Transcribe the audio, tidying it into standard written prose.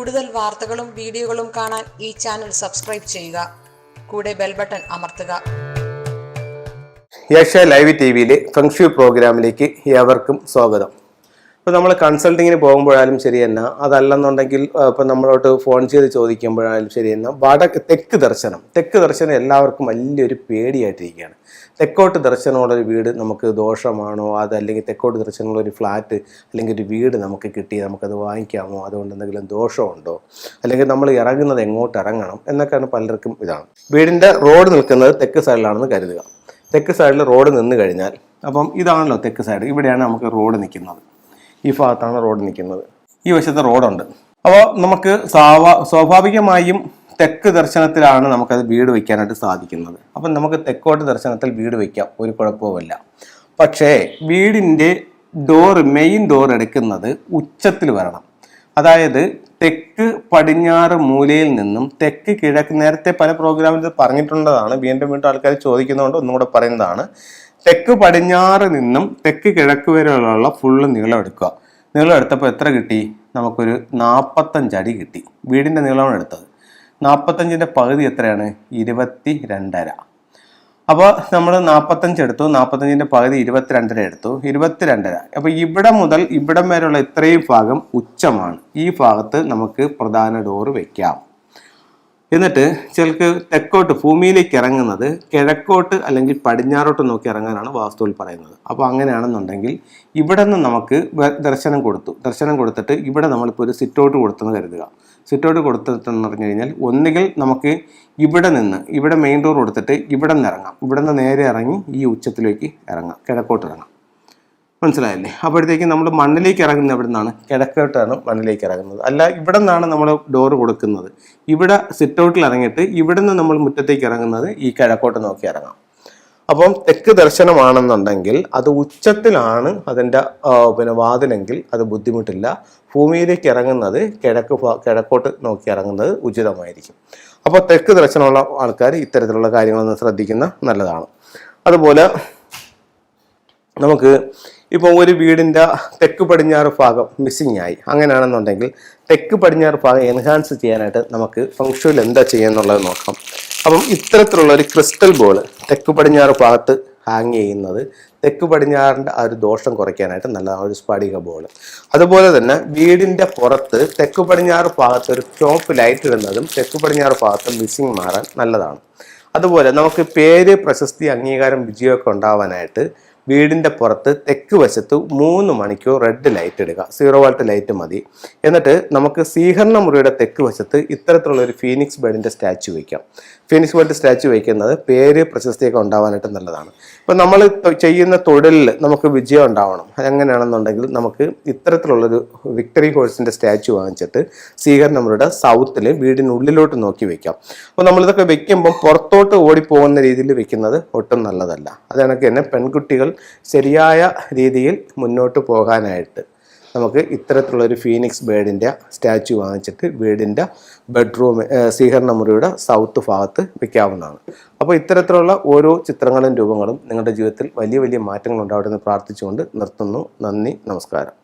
കൂടുതൽ വാർത്തകളും വീഡിയോകളും കാണാൻ ഈ ചാനൽ സബ്സ്ക്രൈബ് ചെയ്യുക. കൂടെ ബെൽ ബട്ടൺ അമർത്തുക. ഏഷ്യ ലൈവ് ടിവിയിലെ ഫെങ്ഷു പ്രോഗ്രാമിലേക്ക് ഏവർക്കും സ്വാഗതം. ഇപ്പോൾ നമ്മൾ കൺസൾട്ടിങ്ങിന് പോകുമ്പോഴായാലും ശരി തന്നെ, അതല്ലെന്നുണ്ടെങ്കിൽ ഇപ്പം നമ്മളോട്ട് ഫോൺ ചെയ്ത് ചോദിക്കുമ്പോഴായാലും ശരി തന്നെ, തെക്ക് ദർശനം എല്ലാവർക്കും വലിയൊരു പേടിയായിട്ടിരിക്കുകയാണ്. തെക്കോട്ട് ദർശനമുള്ളൊരു വീട് നമുക്ക് ദോഷമാണോ, അതല്ലെങ്കിൽ തെക്കോട്ട് ദർശനമുള്ളൊരു ഫ്ലാറ്റ് അല്ലെങ്കിൽ ഒരു വീട് നമുക്ക് കിട്ടി, നമുക്കത് വാങ്ങിക്കാമോ, അതുകൊണ്ട് എന്തെങ്കിലും ദോഷമുണ്ടോ, അല്ലെങ്കിൽ നമ്മൾ ഇറങ്ങുന്നത് എങ്ങോട്ട് ഇറങ്ങണം എന്നൊക്കെയാണ് പലർക്കും ഇതാണ്. വീടിൻ്റെ റോഡ് നിൽക്കുന്നത് തെക്ക് സൈഡിലാണെന്ന് കരുതുക. തെക്ക് സൈഡിൽ റോഡ് നിന്ന് കഴിഞ്ഞാൽ, അപ്പം ഇതാണല്ലോ തെക്ക് സൈഡ്, ഇവിടെയാണ് നമുക്ക് റോഡ് നിൽക്കുന്നത്. ഈ ഭാഗത്താണ് റോഡ് നിൽക്കുന്നത്. ഈ വശത്ത് റോഡുണ്ട്. അപ്പോൾ നമുക്ക് സ്വാഭാവികമായും തെക്ക് ദർശനത്തിലാണ് നമുക്കത് വീട് വയ്ക്കാനായിട്ട് സാധിക്കുന്നത്. അപ്പം നമുക്ക് തെക്കോട്ട് ദർശനത്തിൽ വീട് വയ്ക്കാം, ഒരു കുഴപ്പവുമില്ല. പക്ഷേ വീടിൻ്റെ മെയിൻ ഡോർ എടുക്കുന്നത് ഉച്ചത്തിൽ വരണം. അതായത് തെക്ക് പടിഞ്ഞാറ് മൂലയിൽ നിന്നും തെക്ക് കിഴക്ക്, നേരത്തെ പല പ്രോഗ്രാമിൽ പറഞ്ഞിട്ടുള്ളതാണ്, വീണ്ടും ആൾക്കാർ ചോദിക്കുന്നതുകൊണ്ട് ഒന്നും കൂടെ പറയുന്നതാണ്. തെക്ക് പടിഞ്ഞാറ് നിന്നും തെക്ക് കിഴക്ക് വരെയുള്ള ഫുള്ള് നീളം എടുക്കുക. നീളം എടുത്തപ്പോൾ എത്ര കിട്ടി? നമുക്കൊരു 45 അടി കിട്ടി. വീടിൻ്റെ നീളമാണ് എടുത്തത്. 45ൻ്റെ പകുതി എത്രയാണ്? 22.5. അപ്പോൾ നമ്മൾ 45 എടുത്തു, 45ൻ്റെ പകുതി 22.5 എടുത്തു, 22.5. അപ്പോൾ ഇവിടെ മുതൽ ഇവിടം വരെയുള്ള ഇത്രയും ഭാഗം ഉച്ചമാണ്. ഈ ഭാഗത്ത് നമുക്ക് പ്രധാന ഡോറ് വയ്ക്കാം. എന്നിട്ട് ചിലർക്ക് തെക്കോട്ട് ഭൂമിയിലേക്ക് ഇറങ്ങുന്നത് കിഴക്കോട്ട് അല്ലെങ്കിൽ പടിഞ്ഞാറോട്ട് നോക്കി ഇറങ്ങാനാണ് വാസ്തുവിൽ പറയുന്നത്. അപ്പോൾ അങ്ങനെയാണെന്നുണ്ടെങ്കിൽ ഇവിടെ നിന്ന് നമുക്ക് ദർശനം കൊടുത്തിട്ട് ഇവിടെ നമ്മളിപ്പോൾ ഒരു സിറ്റൗട്ട് കൊടുത്തെന്ന് കരുതുക. സിറ്റൗട്ട് കൊടുത്തിട്ടെന്ന് പറഞ്ഞു കഴിഞ്ഞാൽ, ഒന്നുകിൽ നമുക്ക് ഇവിടെ മെയിൻ ഡോർ കൊടുത്തിട്ട് ഇവിടെ നിന്ന് ഇറങ്ങാം, ഇവിടെ നിന്ന് നേരെ ഇറങ്ങി ഈ ഉച്ചത്തിലേക്ക് ഇറങ്ങാം, കിഴക്കോട്ട് ഇറങ്ങാം. മനസ്സിലായല്ലേ? അപ്പോഴത്തേക്കും നമ്മൾ മണ്ണിലേക്ക് ഇറങ്ങുന്നത് എവിടെ നിന്നാണ്? കിഴക്കോട്ടാണ് മണ്ണിലേക്ക് ഇറങ്ങുന്നത്. അല്ല, ഇവിടെ നിന്നാണ് നമ്മൾ ഡോറ് കൊടുക്കുന്നത്. ഇവിടെ സിറ്റൗട്ടിൽ ഇറങ്ങിയിട്ട് ഇവിടെ നിന്ന് നമ്മൾ മുറ്റത്തേക്ക് ഇറങ്ങുന്നത് ഈ കിഴക്കോട്ട് നോക്കി ഇറങ്ങാം. അപ്പം തെക്ക് ദർശനമാണെന്നുണ്ടെങ്കിൽ അത് ഉച്ചത്തിലാണ് അതിൻ്റെ വാതിലെങ്കിൽ അത് ബുദ്ധിമുട്ടില്ല. ഭൂമിയിലേക്ക് ഇറങ്ങുന്നത് കിഴക്കോട്ട് നോക്കി ഇറങ്ങുന്നത് ഉചിതമായിരിക്കും. അപ്പോൾ തെക്ക് ദർശനമുള്ള ആൾക്കാർ ഇത്തരത്തിലുള്ള കാര്യങ്ങളൊന്നും ശ്രദ്ധിക്കുന്ന നല്ലതാണ്. അതുപോലെ നമുക്ക് ഇപ്പോൾ ഒരു വീടിൻ്റെ തെക്ക് പടിഞ്ഞാറ് ഭാഗം മിസ്സിങ് ആയി, അങ്ങനെയാണെന്നുണ്ടെങ്കിൽ തെക്ക് പടിഞ്ഞാറ് ഭാഗം എൻഹാൻസ് ചെയ്യാനായിട്ട് നമുക്ക് ഫെങ്ഷുയിൽ എന്താ ചെയ്യുന്നുള്ളത് നോക്കാം. അപ്പം ഇത്തരത്തിലുള്ള ഒരു ക്രിസ്റ്റൽ ബോൾ തെക്ക് പടിഞ്ഞാറ് ഭാഗത്ത് ഹാങ് ചെയ്യുന്നത് തെക്ക് പടിഞ്ഞാറിൻ്റെ ആ ഒരു ദോഷം കുറയ്ക്കാനായിട്ട് നല്ലതാണ്, ഒരു സ്ഫടിക ബോൾ. അതുപോലെ തന്നെ വീടിൻ്റെ പുറത്ത് തെക്ക് പടിഞ്ഞാറ് ഭാഗത്ത് ഒരു ടോപ്പ് ലൈറ്റ് ഇടുന്നതും തെക്ക് പടിഞ്ഞാറ് ഭാഗത്ത് മിസ്സിങ് മാറാൻ നല്ലതാണ്. അതുപോലെ നമുക്ക് പേര്, പ്രശസ്തി, അംഗീകാരം, വിജയമൊക്കെ ഉണ്ടാവാനായിട്ട് വീടിൻ്റെ പുറത്ത് തെക്ക് വശത്ത് 3 മണിക്കൂർ റെഡ് ലൈറ്റ് ഇടുക. 0 വാട്ട് ലൈറ്റ് മതി. എന്നിട്ട് നമുക്ക് സ്വീകരണ മുറിയുടെ തെക്ക് വശത്ത് ഇത്തരത്തിലുള്ള ഒരു ഫീനിക്സ് ബേർഡിൻ്റെ സ്റ്റാച്ചു വയ്ക്കാം. ഫീനിക്സ് ബേർഡ് സ്റ്റാച്ചു വയ്ക്കുന്നത് പേര്, പ്രശസ്തിയൊക്കെ ഉണ്ടാവാനായിട്ട് നല്ലതാണ്. ഇപ്പം നമ്മൾ ചെയ്യുന്ന തൊഴിലിൽ നമുക്ക് വിജയം ഉണ്ടാവണം, അതെങ്ങനെയാണെന്നുണ്ടെങ്കിൽ നമുക്ക് ഇത്തരത്തിലുള്ളൊരു വിക്ടറി ഹോഴ്സിൻ്റെ സ്റ്റാച്ചു വാങ്ങിച്ചിട്ട് സ്വീകരണ മുറിയുടെ സൗത്തിൽ വീടിനുള്ളിലോട്ട് നോക്കി വയ്ക്കാം. അപ്പോൾ നമ്മളിതൊക്കെ വെക്കുമ്പം പുറത്തോട്ട് ഓടിപ്പോകുന്ന രീതിയിൽ വെക്കുന്നത് ഒട്ടും നല്ലതല്ല. അത് കണക്ക് തന്നെ പെൺകുട്ടികൾ ശരിയായ രീതിയിൽ മുന്നോട്ട് പോകാനായിട്ട് നമുക്ക് ഇത്തരത്തിലുള്ളൊരു ഫീനിക്സ് ബേർഡിൻ്റെ സ്റ്റാച്ചു വാങ്ങിച്ചിട്ട് വീടിൻ്റെ ബെഡ്റൂം, സ്വീകരണ മുറിയുടെ സൗത്ത് ഭാഗത്ത് വെക്കാവുന്നതാണ്. അപ്പോൾ ഇത്തരത്തിലുള്ള ഓരോ ചിത്രങ്ങളും രൂപങ്ങളും നിങ്ങളുടെ ജീവിതത്തിൽ വലിയ വലിയ മാറ്റങ്ങൾ ഉണ്ടാവട്ടെ എന്ന് പ്രാർത്ഥിച്ചുകൊണ്ട് നിർത്തുന്നു. നന്ദി, നമസ്കാരം.